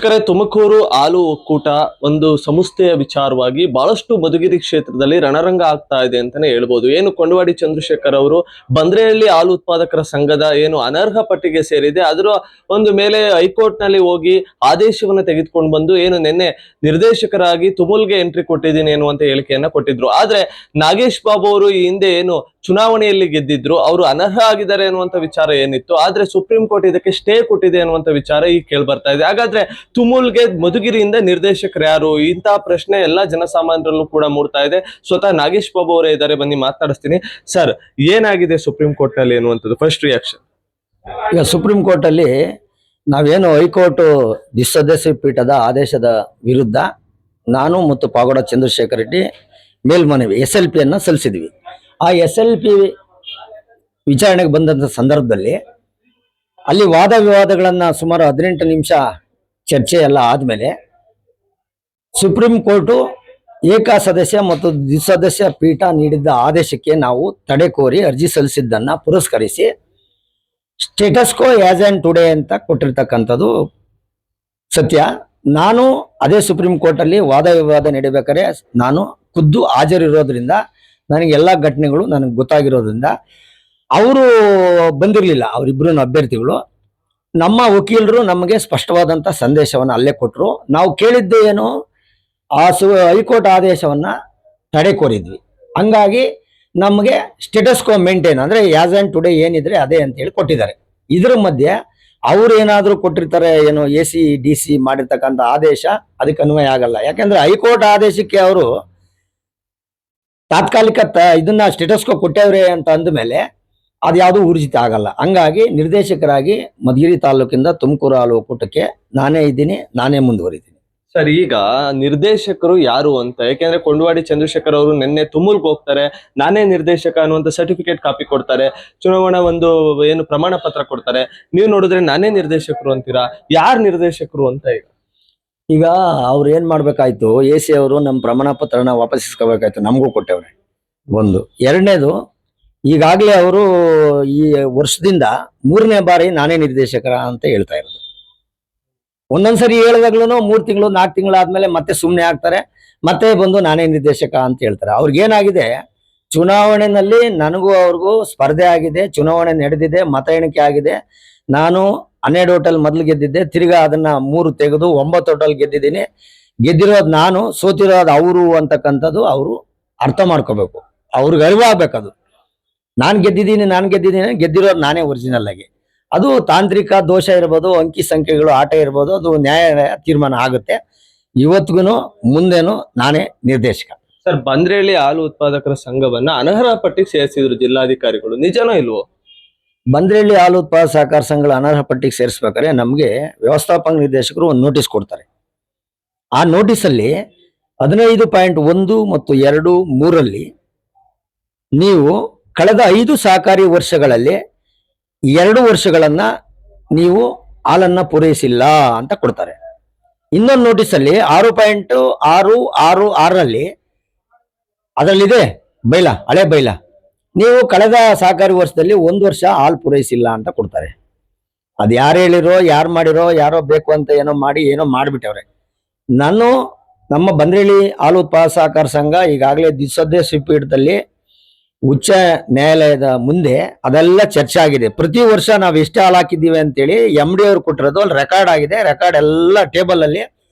ವೀಕ್ಷಕರೇ, ತುಮಕೂರು ಹಾಲು ಒಕ್ಕೂಟ ಒಂದು ಸಂಸ್ಥೆಯ ವಿಚಾರವಾಗಿ ಬಹಳಷ್ಟು ಮಧುಗಿರಿ ಕ್ಷೇತ್ರದಲ್ಲಿ ರಣರಂಗ ಆಗ್ತಾ ಇದೆ ಅಂತಾನೆ ಹೇಳ್ಬೋದು. ಏನು ಕೊಂಡವಾಡಿ ಚಂದ್ರಶೇಖರ್ ಅವರು ಬಂದ್ರೆಹಳ್ಳಿ ಹಾಲು ಉತ್ಪಾದಕರ ಸಂಘದ ಏನು ಅನರ್ಹ ಪಟ್ಟಿಗೆ ಸೇರಿದೆ, ಅದರ ಒಂದು ಮೇಲೆ ಹೈಕೋರ್ಟ್ ನಲ್ಲಿ ಹೋಗಿ ಆದೇಶವನ್ನು ತೆಗೆದುಕೊಂಡು ಬಂದು ಏನು ನಿನ್ನೆ ನಿರ್ದೇಶಕರಾಗಿ ತುಮುಲ್ಗೆ ಎಂಟ್ರಿ ಕೊಟ್ಟಿದ್ದೀನಿ ಎನ್ನುವಂತ ಹೇಳಿಕೆಯನ್ನ ಕೊಟ್ಟಿದ್ರು. ಆದ್ರೆ ನಾಗೇಶ್ ಬಾಬು ಅವರು ಈ ಹಿಂದೆ ಏನು ಚುನಾವಣೆಯಲ್ಲಿ ಗೆದ್ದಿದ್ರು, ಅವರು ಅನರ್ಹ ಆಗಿದ್ದಾರೆ ಅನ್ನುವಂತ ವಿಚಾರ ಏನಿತ್ತು, ಆದ್ರೆ ಸುಪ್ರೀಂ ಕೋರ್ಟ್ ಇದಕ್ಕೆ ಸ್ಟೇ ಕೊಟ್ಟಿದೆ ಅನ್ನುವಂತ ವಿಚಾರ ಈಗ ಕೇಳಿ ಬರ್ತಾ ಇದೆ. ಹಾಗಾದ್ರೆ ತುಮುಲ್ಗೆ ಮಧುಗಿರಿಯಿಂದ ನಿರ್ದೇಶಕರು ಯಾರು, ಇಂತಹ ಪ್ರಶ್ನೆ ಎಲ್ಲಾ ಜನಸಾಮಾನ್ಯರಲ್ಲೂ ಕೂಡ ಮೂಡ್ತಾ ಇದೆ. ಸ್ವತಃ ನಾಗೇಶ್ ಬಾಬು ಅವರೇ ಇದ್ದಾರೆ, ಬನ್ನಿ ಮಾತಾಡಿಸ್ತೀನಿ. ಸರ್, ಏನಾಗಿದೆ ಸುಪ್ರೀಂ ಕೋರ್ಟ್ ನಲ್ಲಿ ಎನ್ನುವಂಥದ್ದು ಫಸ್ಟ್ ರಿಯಾಕ್ಷನ್? ಈಗ ಸುಪ್ರೀಂ ಕೋರ್ಟ್ ಅಲ್ಲಿ ನಾವೇನು ಹೈಕೋರ್ಟ್ ದ್ವಿಸದಸ್ಯ ಪೀಠದ ಆದೇಶದ ವಿರುದ್ಧ ನಾನು ಮತ್ತು ಪಾಗೋಡ ಚಂದ್ರಶೇಖರ್ ರೆಡ್ಡಿ ಮೇಲ್ಮನವಿ SLP ಅನ್ನ ಸಲ್ಲಿಸಿದ್ವಿ. ಆ SLP ವಿಚಾರಣೆಗೆ ಬಂದಂತ ಸಂದರ್ಭದಲ್ಲಿ ಅಲ್ಲಿ ವಾದ ವಿವಾದಗಳನ್ನ ಸುಮಾರು 18 ನಿಮಿಷ ಚರ್ಚೆ ಎಲ್ಲ ಆದ್ಮೇಲೆ ಸುಪ್ರೀಂ ಕೋರ್ಟು ಏಕಸದಸ್ಯ ಮತ್ತು ದ್ವಿಸದಸ್ಯ ಪೀಠ ನೀಡಿದ್ದ ಆದೇಶಕ್ಕೆ ನಾವು ತಡೆ ಕೋರಿ ಅರ್ಜಿ ಸಲ್ಲಿಸಿದ್ದನ್ನ ಪುರಸ್ಕರಿಸಿ status quo as on today ಅಂತ ಕೊಟ್ಟಿರ್ತಕ್ಕಂಥದ್ದು ಸತ್ಯ. ನಾನು ಅದೇ ಸುಪ್ರೀಂ ಕೋರ್ಟ್ ಅಲ್ಲಿ ವಾದ ವಿವಾದ ನಡೀಬೇಕಾದ್ರೆ ನಾನು ಖುದ್ದು ಹಾಜರಿರೋದ್ರಿಂದ ನನಗೆ ಎಲ್ಲ ಘಟನೆಗಳು ನನಗೆ ಗೊತ್ತಾಗಿರೋದ್ರಿಂದ ಅವರು ಬಂದಿರಲಿಲ್ಲ. ಅವರಿಬ್ರು ಅಭ್ಯರ್ಥಿಗಳು, ನಮ್ಮ ವಕೀಲರು ನಮಗೆ ಸ್ಪಷ್ಟವಾದಂಥ ಸಂದೇಶವನ್ನು ಅಲ್ಲೇ ಕೊಟ್ಟರು. ನಾವು ಕೇಳಿದ್ದು ಏನು, ಆ ಹೈಕೋರ್ಟ್ ಆದೇಶವನ್ನ ತಡೆ ಕೋರಿದ್ವಿ. ಹಂಗಾಗಿ ನಮಗೆ ಸ್ಟೇಟಸ್ ಕೋ ಮೇಂಟೈನ್ ಅಂದ್ರೆ ಆಸ್ ಆನ್ ಟುಡೇ ಏನಿದ್ರೆ ಅದೇ ಅಂತ ಹೇಳಿ ಕೊಟ್ಟಿದ್ದಾರೆ. ಇದ್ರ ಮಧ್ಯೆ ಅವ್ರು ಏನಾದ್ರು ಕೊಟ್ಟಿರ್ತಾರೆ ಏನೋ AC DC ಮಾಡಿರ್ತಕ್ಕಂಥ ಆದೇಶ ಅದಕ್ಕೆ ಅನ್ವಯ ಆಗಲ್ಲ. ಯಾಕಂದ್ರೆ ಹೈಕೋರ್ಟ್ ಆದೇಶಕ್ಕೆ ಅವರು ತಾತ್ಕಾಲಿಕ ಇದನ್ನ ಸ್ಟೇಟಸ್ ಕೋ ಕೊಟ್ಟವ್ರೆ ಅಂತ ಅಂದಮೇಲೆ ಅದು ಯಾವುದು ಊರ್ಜಿತ ಆಗಲ್ಲ. ಹಂಗಾಗಿ ನಿರ್ದೇಶಕರಾಗಿ ಮಧುಗಿರಿ ತಾಲೂಕಿಂದ ತುಮಕೂರು ಹಾಲು ಒಕ್ಕೂಟಕ್ಕೆ ನಾನೇ ಇದ್ದೀನಿ, ನಾನೇ ಮುಂದುವರಿತೀನಿ. ಸರ್, ಈಗ ನಿರ್ದೇಶಕರು ಯಾರು ಅಂತ, ಯಾಕೆಂದ್ರೆ ಕೊಂಡವಾಡಿ ಚಂದ್ರಶೇಖರ್ ಅವರು ನಿನ್ನೆ ತುಮುಲ್ಗೆ ಹೋಗ್ತಾರೆ, ನಾನೇ ನಿರ್ದೇಶಕ ಅನ್ನುವಂತ ಸರ್ಟಿಫಿಕೇಟ್ ಕಾಪಿ ಕೊಡ್ತಾರೆ, ಚುನಾವಣಾ ಒಂದು ಏನು ಪ್ರಮಾಣ ಪತ್ರ ಕೊಡ್ತಾರೆ. ನೀವು ನೋಡಿದ್ರೆ ನಾನೇ ನಿರ್ದೇಶಕರು ಅಂತೀರಾ, ಯಾರು ನಿರ್ದೇಶಕರು ಅಂತ? ಈಗ ಅವ್ರು ಏನ್ ಮಾಡ್ಬೇಕಾಯ್ತು, AC ಅವರು ನಮ್ಮ ಪ್ರಮಾಣ ಪತ್ರನ ವಾಪಸ್ ಇಸ್ಕೋಬೇಕಾಯ್ತು, ನಮಗೂ ಕೊಟ್ಟವ್ರೆ. ಒಂದು. ಎರಡನೇದು, ಈಗಾಗಲೇ ಅವರು ಈ ವರ್ಷದಿಂದ 3ನೇ ಬಾರಿ ನಾನೇ ನಿರ್ದೇಶಕರ ಅಂತ ಹೇಳ್ತಾ ಇರೋದು. ಒಂದೊಂದ್ಸರಿ ಹೇಳಿದಾಗ್ಲೂ 3 ತಿಂಗಳು 4 ತಿಂಗಳು ಆದ್ಮೇಲೆ ಮತ್ತೆ ಸುಮ್ಮನೆ ಆಗ್ತಾರೆ, ಮತ್ತೆ ಬಂದು ನಾನೇ ನಿರ್ದೇಶಕ ಅಂತ ಹೇಳ್ತಾರೆ. ಅವ್ರಿಗೇನಾಗಿದೆ, ಚುನಾವಣೆಯಲ್ಲಿ ನನಗೂ ಅವ್ರಿಗೂ ಸ್ಪರ್ಧೆ ಆಗಿದೆ, ಚುನಾವಣೆ ನಡೆದಿದೆ, ಮತ ಎಣಿಕೆ ಆಗಿದೆ. ನಾನು 12 ಹೋಟೆಲ್ ಮೊದಲು ಗೆದ್ದಿದ್ದೆ, ತಿರ್ಗಾ ಅದನ್ನ 3 ತೆಗೆದು 9 ಹೋಟೆಲ್ ಗೆದ್ದಿದ್ದೀನಿ. ಗೆದ್ದಿರೋದು ನಾನು, ಸೋತಿರೋದು ಅವರು ಅಂತಕ್ಕಂಥದ್ದು ಅವರು ಅರ್ಥ ಮಾಡ್ಕೋಬೇಕು, ಅವ್ರಿಗೆ ಅರಿವಾಗಬೇಕದು. ನಾನು ಗೆದ್ದಿದ್ದೀನಿ ಗೆದ್ದಿರೋದು ನಾನೇ ಒರಿಜಿನಲ್ ಆಗಿ. ಅದು ತಾಂತ್ರಿಕ ದೋಷ ಇರ್ಬೋದು, ಅಂಕಿ ಸಂಖ್ಯೆಗಳು ಆಟ ಇರ್ಬೋದು, ಅದು ನ್ಯಾಯ ತೀರ್ಮಾನ ಆಗುತ್ತೆ. ಇವತ್ತಿಗೂ ಮುಂದೇನು ನಾನೇ ನಿರ್ದೇಶಕ. ಸರ್, ಬಂದ್ರೆಹಳ್ಳಿ ಹಾಲು ಉತ್ಪಾದಕರ ಸಂಘವನ್ನ ಅನರ್ಹ ಪಟ್ಟಿಗೆ ಸೇರಿಸಿದ್ರು ಜಿಲ್ಲಾಧಿಕಾರಿಗಳು, ನಿಜನೋ ಇಲ್ವೋ? ಬಂದ್ರೆಹಳ್ಳಿ ಹಾಲು ಉತ್ಪಾದಕ ಸಹಕಾರ ಸಂಘಗಳ ಅನರ್ಹ ಪಟ್ಟಿಗೆ ಸೇರಿಸ್ಬೇಕಾದ್ರೆ ನಮಗೆ ವ್ಯವಸ್ಥಾಪಕ ನಿರ್ದೇಶಕರು ಒಂದು ನೋಟಿಸ್ ಕೊಡ್ತಾರೆ. ಆ ನೋಟಿಸಲ್ಲಿ 15.1 ಮತ್ತು 2, 3ರಲ್ಲಿ ನೀವು ಕಳೆದ 5 ಸಹಕಾರಿ ವರ್ಷಗಳಲ್ಲಿ 2 ವರ್ಷಗಳನ್ನ ನೀವು ಹಾಲನ್ನ ಪೂರೈಸಿಲ್ಲ ಅಂತ ಕೊಡ್ತಾರೆ. ಇನ್ನೊಂದು ನೋಟಿಸಲ್ಲಿ 6.666ರಲ್ಲಿ ಅದರಲ್ಲಿದೆ ಬೈಲ, ಹಳೆ ಬೈಲ, ನೀವು ಕಳೆದ ಸಹಕಾರಿ ವರ್ಷದಲ್ಲಿ 1 ವರ್ಷ ಹಾಲು ಪೂರೈಸಿಲ್ಲ ಅಂತ ಕೊಡ್ತಾರೆ. ಅದು ಯಾರು ಹೇಳಿರೋ, ಯಾರು ಮಾಡಿರೋ, ಯಾರೋ ಬೇಕು ಅಂತ ಏನೋ ಮಾಡಿಬಿಟ್ಟವ್ರೆ. ನಾನು ನಮ್ಮ ಬಂದ್ರೆಹಳ್ಳಿ ಹಾಲು ಉತ್ಪಾದಕ ಸಹಕಾರ ಸಂಘ ಈಗಾಗಲೇ ದ್ವಿಸದಸ್ಯ ಪೀಠದಲ್ಲಿ ಉಚ್ಚ ನ್ಯಾಯಾಲಯದ ಮುಂದೆ ಅದೆಲ್ಲ ಚರ್ಚೆ ಆಗಿದೆ. ಪ್ರತಿ ವರ್ಷ ನಾವು ಎಷ್ಟೇ ಹಾಲು ಹಾಕಿದ್ದೀವಿ ಅಂತೇಳಿ MD ಅವ್ರು ಕೊಟ್ಟಿರೋದು ಅಲ್ಲಿ ರೆಕಾರ್ಡ್ ಆಗಿದೆ. ರೆಕಾರ್ಡ್ ಎಲ್ಲ ಟೇಬಲ್ ಅಲ್ಲಿ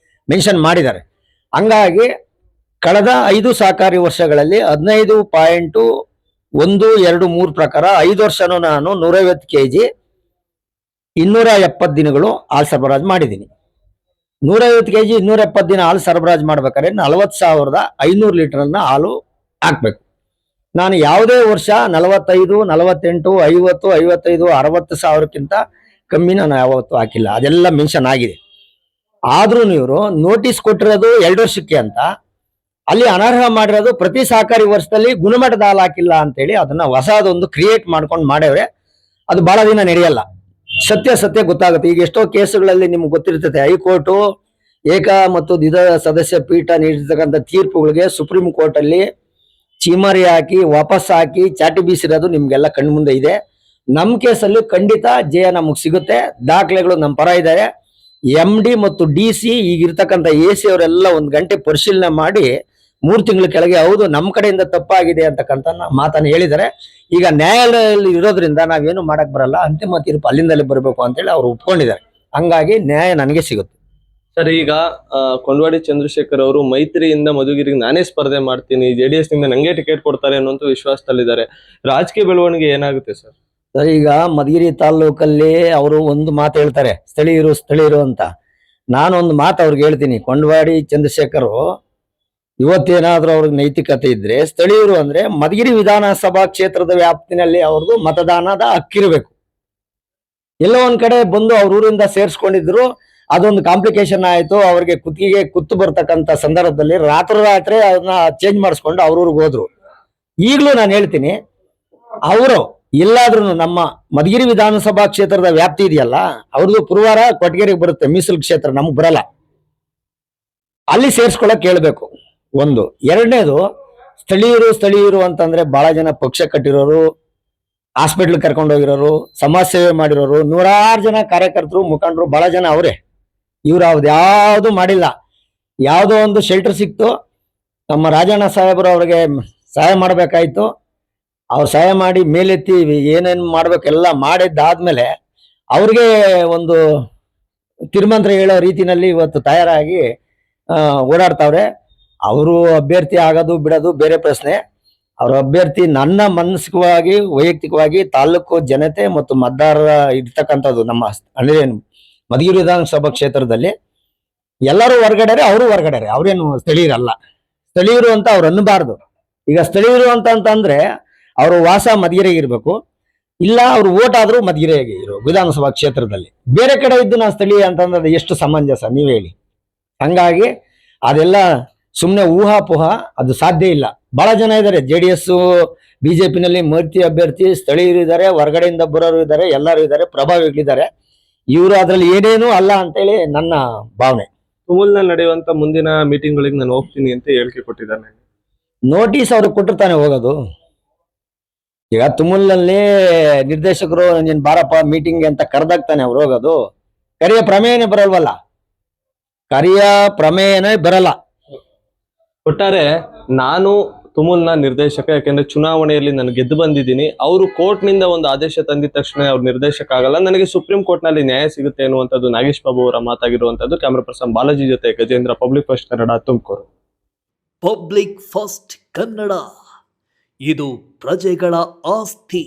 ಮೆನ್ಷನ್ ಮಾಡಿದ್ದಾರೆ. ಹಂಗಾಗಿ ಕಳೆದ 5 ಸಹಕಾರಿ ವರ್ಷಗಳಲ್ಲಿ 15.123 ಪ್ರಕಾರ 5 ವರ್ಷನೂ ನಾನು 150 kg 270 ದಿನಗಳು ಹಾಲು ಸರಬರಾಜು ಮಾಡಿದ್ದೀನಿ. 150 kg 270 ದಿನ ಹಾಲು ಸರಬರಾಜು ಮಾಡ್ಬೇಕಾದ್ರೆ 40,500 ಲೀಟರ್ನ ಹಾಲು ಹಾಕ್ಬೇಕು. ನಾನು ಯಾವುದೇ ವರ್ಷ 45, 48, 50, 55, 60 ಸಾವಿರಕ್ಕಿಂತ ಕಮ್ಮಿ ನಾನು ಯಾವತ್ತೂ ಹಾಕಿಲ್ಲ. ಅದೆಲ್ಲ ಮೆನ್ಷನ್ ಆಗಿದೆ. ಆದ್ರೂ ಇವರು ನೋಟಿಸ್ ಕೊಟ್ಟಿರೋದು 2 ವರ್ಷಕ್ಕೆ ಅಂತ, ಅಲ್ಲಿ ಅನರ್ಹ ಮಾಡಿರೋದು ಪ್ರತಿ ಸಹಕಾರಿ ವರ್ಷದಲ್ಲಿ ಗುಣಮಟ್ಟದ ಹಾಲು ಹಾಕಿಲ್ಲ ಅಂತೇಳಿ ಅದನ್ನ ಹೊಸದೊಂದು ಕ್ರಿಯೇಟ್ ಮಾಡ್ಕೊಂಡು ಮಾಡವ್ರೆ. ಅದು ಬಹಳ ದಿನ ನಡೆಯಲ್ಲ. ಸತ್ಯ ಗೊತ್ತಾಗುತ್ತೆ. ಈಗ ಎಷ್ಟೋ ಕೇಸುಗಳಲ್ಲಿ ನಿಮ್ಗೆ ಗೊತ್ತಿರ್ತದೆ, ಹೈಕೋರ್ಟು ಏಕ ಮತ್ತು ದ್ವಿದ ಸದಸ್ಯ ಪೀಠ ನೀಡಿರ್ತಕ್ಕಂಥ ತೀರ್ಪುಗಳಿಗೆ ಸುಪ್ರೀಂ ಕೋರ್ಟ್ ಅಲ್ಲಿ ಚೀಮಾರಿ ಹಾಕಿ ವಾಪಸ್ ಹಾಕಿ ಚಾಟಿ ಬೀಸಿರೋದು ನಿಮ್ಗೆಲ್ಲ ಕಣ್ಣು ಮುಂದೆ ಇದೆ. ನಮ್ಮ ಕೇಸಲ್ಲಿ ಖಂಡಿತ ಜಯ ನಮಗೆ ಸಿಗುತ್ತೆ. ದಾಖಲೆಗಳು ನಮ್ಮ ಪರ ಇದ್ದಾರೆ. MD ಮತ್ತು DC ಈಗಿರ್ತಕ್ಕಂಥ AC ಅವರೆಲ್ಲ 1 ಗಂಟೆ ಪರಿಶೀಲನೆ ಮಾಡಿ 3 ತಿಂಗಳ ಕೆಳಗೆ ಹೌದು ನಮ್ಮ ಕಡೆಯಿಂದ ತಪ್ಪಾಗಿದೆ ಅಂತಕ್ಕಂಥ ಮಾತನ್ನು ಹೇಳಿದ್ದಾರೆ. ಈಗ ನ್ಯಾಯಾಲಯದಲ್ಲಿ ಇರೋದ್ರಿಂದ ನಾವೇನು ಮಾಡಕ್ ಬರಲ್ಲ, ಅಂತಿಮ ತೀರ್ಪು ಅಲ್ಲಿಂದಲೇ ಬರಬೇಕು ಅಂತೇಳಿ ಅವ್ರು ಒಪ್ಕೊಂಡಿದ್ದಾರೆ. ಹಂಗಾಗಿ ನ್ಯಾಯ ನನಗೆ ಸಿಗುತ್ತೆ. ಸರ್, ಈಗ ಕೊಂಡವಾಡಿ ಚಂದ್ರಶೇಖರ್ ಅವರು ಮೈತ್ರಿಯಿಂದ ಮಧುಗಿರಿಗೆ ನಾನೇ ಸ್ಪರ್ಧೆ ಮಾಡ್ತೀನಿ, JDS ನಿಂದ ನಂಗೆ ಟಿಕೆಟ್ ಕೊಡ್ತಾರೆ ಅನ್ನುವಂತ ವಿಶ್ವಾಸದಲ್ಲಿದ್ದಾರೆ. ರಾಜಕೀಯ ಬೆಳವಣಿಗೆ ಏನಾಗುತ್ತೆ ಸರ್? ಸರ್, ಈಗ ಮಧುಗಿರಿ ತಾಲೂಕಲ್ಲಿ ಅವರು ಒಂದು ಮಾತು ಹೇಳ್ತಾರೆ, ಸ್ಥಳೀಯರು ಅಂತ. ನಾನೊಂದು ಮಾತು ಅವ್ರಿಗೆ ಹೇಳ್ತೀನಿ, ಕೊಂಡವಾಡಿ ಚಂದ್ರಶೇಖರ್ ಇವತ್ತೇನಾದ್ರೂ ಅವ್ರಿಗೆ ನೈತಿಕತೆ ಇದ್ರೆ ಸ್ಥಳೀಯರು ಅಂದ್ರೆ ಮಧುಗಿರಿ ವಿಧಾನಸಭಾ ಕ್ಷೇತ್ರದ ವ್ಯಾಪ್ತಿನಲ್ಲಿ ಅವ್ರದ್ದು ಮತದಾನದ ಹಕ್ಕಿರ್ಬೇಕು. ಎಲ್ಲೋ ಒಂದ್ ಕಡೆ ಬಂದು ಅವ್ರ ಊರಿಂದ ಸೇರ್ಸ್ಕೊಂಡಿದ್ರು, ಅದೊಂದು ಕಾಂಪ್ಲಿಕೇಶನ್ ಆಯ್ತು, ಅವ್ರಿಗೆ ಕುತ್ತಿಗೆ ಕುತ್ತು ಬರ್ತಕ್ಕಂಥ ಸಂದರ್ಭದಲ್ಲಿ ರಾತ್ರಿ ಅದನ್ನ ಚೇಂಜ್ ಮಾಡಿಸ್ಕೊಂಡು ಅವ್ರ ಊರಿಗೆ ಹೋದ್ರು. ಈಗಲೂ ನಾನು ಹೇಳ್ತೀನಿ, ಅವರು ಎಲ್ಲಾದ್ರೂ ನಮ್ಮ ಮಧುಗಿರಿ ವಿಧಾನಸಭಾ ಕ್ಷೇತ್ರದ ವ್ಯಾಪ್ತಿ ಇದೆಯಲ್ಲ, ಅವ್ರದ್ದು ಪುರವಾರ ಕೊಟ್ಟಗೆರೆಗೆ ಬರುತ್ತೆ, ಮೀಸಲು ಕ್ಷೇತ್ರ ನಮಗ್ ಬರಲ್ಲ, ಅಲ್ಲಿ ಸೇರ್ಸ್ಕೊಳಕ್ ಹೇಳ್ಬೇಕು. ಒಂದು. ಎರಡನೇದು, ಸ್ಥಳೀಯರು ಅಂತಂದ್ರೆ ಬಹಳ ಜನ ಪಕ್ಷ ಕಟ್ಟಿರೋರು, ಹಾಸ್ಪಿಟ್ಲ್ ಕರ್ಕೊಂಡು ಹೋಗಿರೋರು, ಸಮಾಜ ಸೇವೆ ಮಾಡಿರೋರು, 100 ಜನ ಕಾರ್ಯಕರ್ತರು, ಮುಖಂಡರು ಬಹಳ ಜನ ಅವರೇ. ಇವ್ರು ಯಾವ್ದು ಮಾಡಿಲ್ಲ. ಯಾವುದೋ ಒಂದು ಶೆಲ್ಟರ್ ಸಿಕ್ತು, ನಮ್ಮ ರಾಜಣ್ಣ ಸಾಹೇಬರು ಅವ್ರಿಗೆ ಸಹಾಯ ಮಾಡ್ಬೇಕಾಯ್ತು, ಅವ್ರು ಸಹಾಯ ಮಾಡಿ ಮೇಲೆತ್ತಿ ಏನೇನು ಮಾಡ್ಬೇಕೆಲ್ಲ ಮಾಡಿದ್ದಾದ್ಮೇಲೆ ಅವ್ರಿಗೆ ಒಂದು ತಿರುಮಂತ್ರ ಹೇಳೋ ರೀತಿನಲ್ಲಿ ಇವತ್ತು ತಯಾರಾಗಿ ಓಡಾಡ್ತಾವ್ರೆ. ಅವರು ಅಭ್ಯರ್ಥಿ ಆಗೋದು ಬಿಡೋದು ಬೇರೆ ಪ್ರಶ್ನೆ. ಅವ್ರ ಅಭ್ಯರ್ಥಿ ನನ್ನ ಮಾನಸಿಕವಾಗಿ ವೈಯಕ್ತಿಕವಾಗಿ ತಾಲೂಕು ಜನತೆ ಮತ್ತು ಮತದಾರರ ಇರ್ತಕ್ಕಂಥದ್ದು ನಮ್ಮ ಅಂದ್ರೆ ಮಧುಗಿರಿ ವಿಧಾನಸಭಾ ಕ್ಷೇತ್ರದಲ್ಲಿ ಎಲ್ಲರೂ ಹೊರಗಡೆ, ಅವರು ಹೊರಗಡೆ, ಅವ್ರೇನು ಸ್ಥಳೀಯರಲ್ಲ. ಸ್ಥಳೀಯರು ಅಂತ ಅವ್ರು ಅನ್ನಬಾರ್ದು. ಈಗ ಸ್ಥಳೀಯರು ಅಂತಂದ್ರೆ ಅವರು ವಾಸ ಮಧುಗಿರಿಗೆ ಇರ್ಬೇಕು, ಇಲ್ಲ ಅವ್ರು ಓಟ್ ಆದ್ರೂ ಮಧುಗಿರಿಗೆ ಇರೋ ವಿಧಾನಸಭಾ ಕ್ಷೇತ್ರದಲ್ಲಿ. ಬೇರೆ ಕಡೆ ಇದ್ದು ನಾವು ಸ್ಥಳೀಯ ಅಂತಂದ್ರೆ ಎಷ್ಟು ಸಮಂಜಸ ನೀವ್ ಹೇಳಿ? ಹಂಗಾಗಿ ಅದೆಲ್ಲ ಸುಮ್ಮನೆ ಊಹಾಪೋಹ, ಅದು ಸಾಧ್ಯ ಇಲ್ಲ. ಬಹಳ ಜನ ಇದ್ದಾರೆ, JDS BJP ಮೈತ್ರಿ ಅಭ್ಯರ್ಥಿ ಸ್ಥಳೀಯರು ಇದ್ದಾರೆ, ಹೊರಗಡೆಯಿಂದ ಬರೋರು ಇದ್ದಾರೆ, ಎಲ್ಲರೂ ಇದ್ದಾರೆ, ಪ್ರಭಾವಿಗಳಿದ್ದಾರೆ. ಇವರು ಅದ್ರಲ್ಲಿ ಏನೇನೂ ಅಲ್ಲ ಅಂತೇಳಿ ನನ್ನ ಭಾವನೆ. ತುಮೂಲ್ನಲ್ಲಿ ನಡೆಯುವಂತ ಮುಂದಿನ ಮೀಟಿಂಗ್ ಗಳಿಗೆ ನಾನು ಹೋಗ್ತೀನಿ ಅಂತ ಹೇಳಿಕೆ ಕೊಟ್ಟಿದ್ದಾನೆ. ನೋಟಿಸ್ ಅವ್ರಿಗೆ ಕೊಟ್ಟಿರ್ತಾನೆ ಹೋಗೋದು. ಈಗ ತುಮೂಲ್ನಲ್ಲಿ ನಿರ್ದೇಶಕರು ನೀನ್ ಬಾರಪ್ಪ ಮೀಟಿಂಗ್ ಅಂತ ಕರೆದಾಗ್ತಾನೆ ಅವ್ರು ಹೋಗೋದು. ಕರಿಯ ಪ್ರಮೇಯನೇ ಬರಲ್ವಲ್ಲ, ಕರಿಯ ಪ್ರಮೇಯನೇ ಬರಲ್ಲ. ಒಟ್ಟಾರೆ ನಾನು ತುಮೂಲ್ನ ನಿರ್ದೇಶಕ, ಯಾಕೆಂದ್ರೆ ಚುನಾವಣೆಯಲ್ಲಿ ನಾನು ಗೆದ್ದು ಬಂದಿದ್ದೀನಿ. ಅವರು ಕೋರ್ಟ್ ನಿಂದ ಒಂದು ಆದೇಶ ತಂದಿದ ತಕ್ಷಣ ಅವ್ರು ನಿರ್ದೇಶಕ ಆಗಲ್ಲ, ನನಗೆ ಸುಪ್ರೀಂ ಕೋರ್ಟ್ ನಲ್ಲಿ ನ್ಯಾಯ ಸಿಗುತ್ತೆ ಅನ್ನುವಂಥದ್ದು ನಾಗೇಶ್ ಬಾಬು ಅವರ ಮಾತಾಗಿರುವಂತದ್ದು. ಕ್ಯಾಮರಾ ಪರ್ಸನ್ ಬಾಲಾಜಿ ಜೊತೆ Gajendra, public first Kannada, Tumakuru. Public first Kannada, ಇದು ಪ್ರಜೆಗಳ ಆಸ್ತಿ.